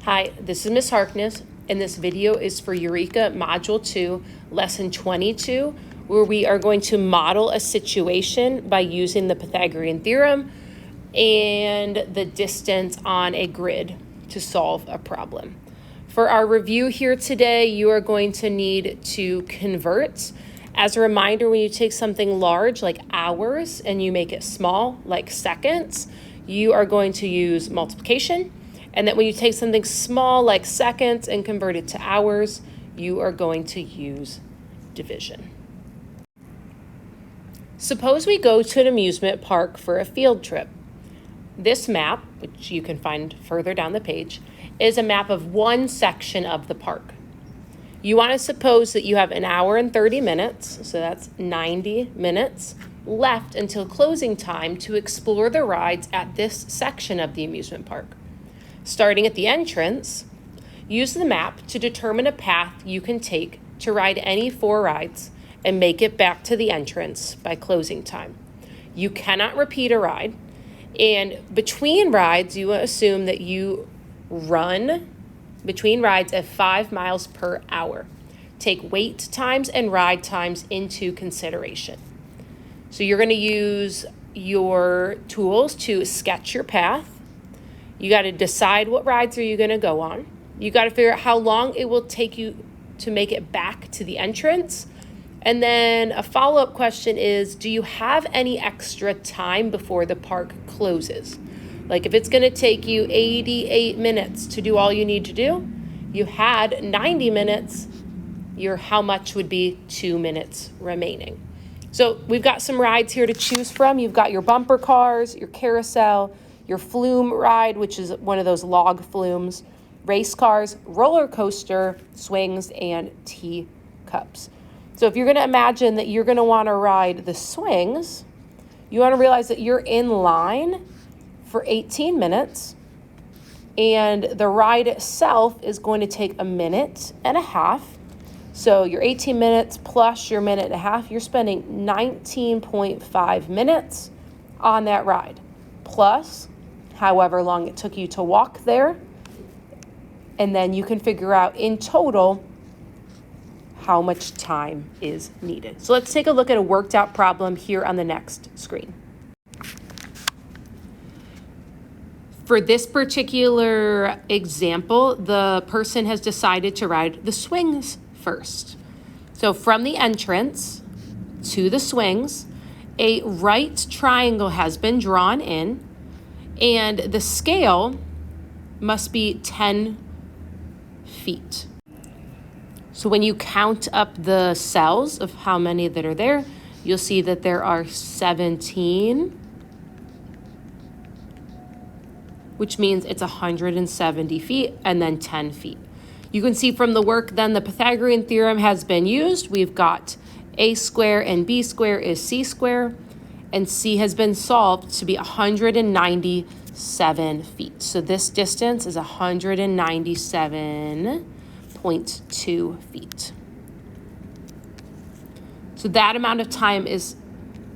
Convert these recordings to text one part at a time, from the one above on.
Hi, this is Ms. Harkness, and this video is for Eureka Module 2, Lesson 22, where we are going to model a situation by using the Pythagorean theorem and the distance on a grid to solve a problem. For our review here today, you are going to need to convert. As a reminder, when you take something large like hours and you make it small like seconds, you are going to use multiplication. And that when you take something small like seconds and convert it to hours, you are going to use division. Suppose we go to an amusement park for a field trip. This map, which you can find further down the page, is a map of one section of the park. You want to suppose that you have an hour and 30 minutes, so that's 90 minutes, left until closing time to explore the rides at this section of the amusement park. Starting at the entrance, use the map to determine a path you can take to ride any 4 rides and make it back to the entrance by closing time. You cannot repeat a ride, and between rides, you assume that you run between rides at 5 miles per hour. Take wait times and ride times into consideration. So you're going to use your tools to sketch your path. You got to decide what rides are you going to go on. You got to figure out how long it will take you to make it back to the entrance. And then a follow-up question is, do you have any extra time before the park closes? Like if it's going to take you 88 minutes to do all you need to do, you had 90 minutes, your how much would be 2 minutes remaining. So we've got some rides here to choose from. You've got your bumper cars, your carousel, your flume ride, which is one of those log flumes, race cars, roller coaster, swings, and teacups. So if you're going to imagine that you're going to want to ride the swings, you want to realize that you're in line for 18 minutes, and the ride itself is going to take 1.5 minutes. So your 18 minutes plus your 1.5 minutes, you're spending 19.5 minutes on that ride, plus however long it took you to walk there, and then you can figure out in total how much time is needed. So let's take a look at a worked out problem here on the next screen. For this particular example, the person has decided to ride the swings first. So from the entrance to the swings, a right triangle has been drawn in, and the scale must be 10 feet. So when you count up the cells of how many that are there, you'll see that there are 17, which means it's 170 feet and then 10 feet. You can see from the work then the Pythagorean theorem has been used. We've got a square and b square is c square, and c has been solved to be 197 feet. So this distance is 197.2 feet. So that amount of time is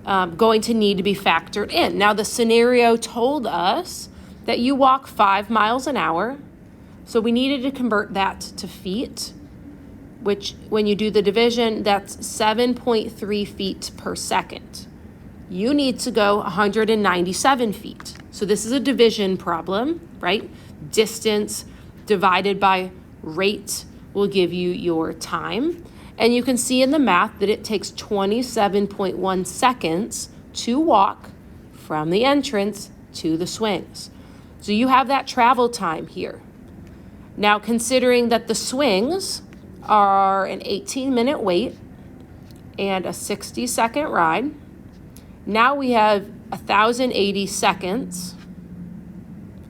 going to need to be factored in. Now the scenario told us that you walk 5 miles an hour. So we needed to convert that to feet, which when you do the division, that's 7.3 feet per second. You need to go 197 feet. So this is a division problem, right? Distance divided by rate will give you your time. And you can see in the math that it takes 27.1 seconds to walk from the entrance to the swings. So you have that travel time here. Now, considering that the swings are an 18-minute wait and a 60-second ride, now we have 1,080 seconds.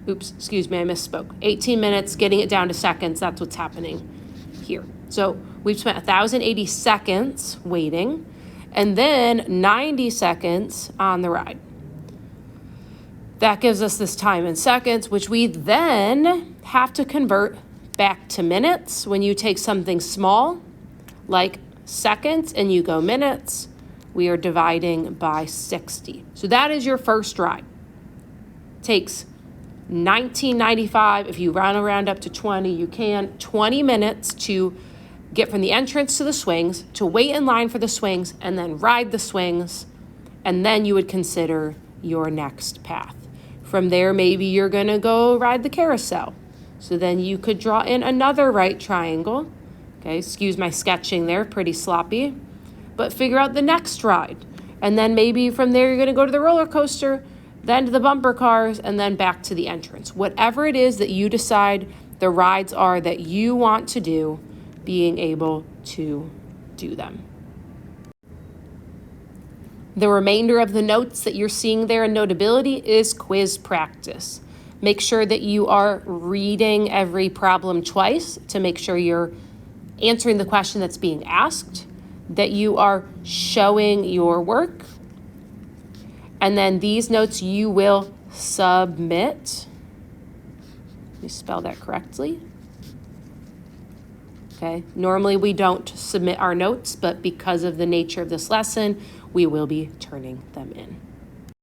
Oops, excuse me, I misspoke. 18 minutes, getting it down to seconds, that's what's happening here. So we've spent 1,080 seconds waiting, and then 90 seconds on the ride. That gives us this time in seconds, which we then have to convert back to minutes. When you take something small, like seconds, and you go minutes, we are dividing by 60. So that is your first ride. Takes $19.95. If you round up to 20, you can. 20 minutes to get from the entrance to the swings, to wait in line for the swings, and then ride the swings, and then you would consider your next path. From there, maybe you're gonna go ride the carousel. So then you could draw in another right triangle. Okay, excuse my sketching there, pretty sloppy. But figure out the next ride. And then maybe from there, you're gonna go to the roller coaster, then to the bumper cars, and then back to the entrance. Whatever it is that you decide the rides are that you want to do, being able to do them. The remainder of the notes that you're seeing there in Notability is quiz practice. Make sure that you are reading every problem twice to make sure you're answering the question that's being asked, that you are showing your work, and then these notes you will submit. Let me spell that correctly. Okay, normally we don't submit our notes, but because of the nature of this lesson, we will be turning them in.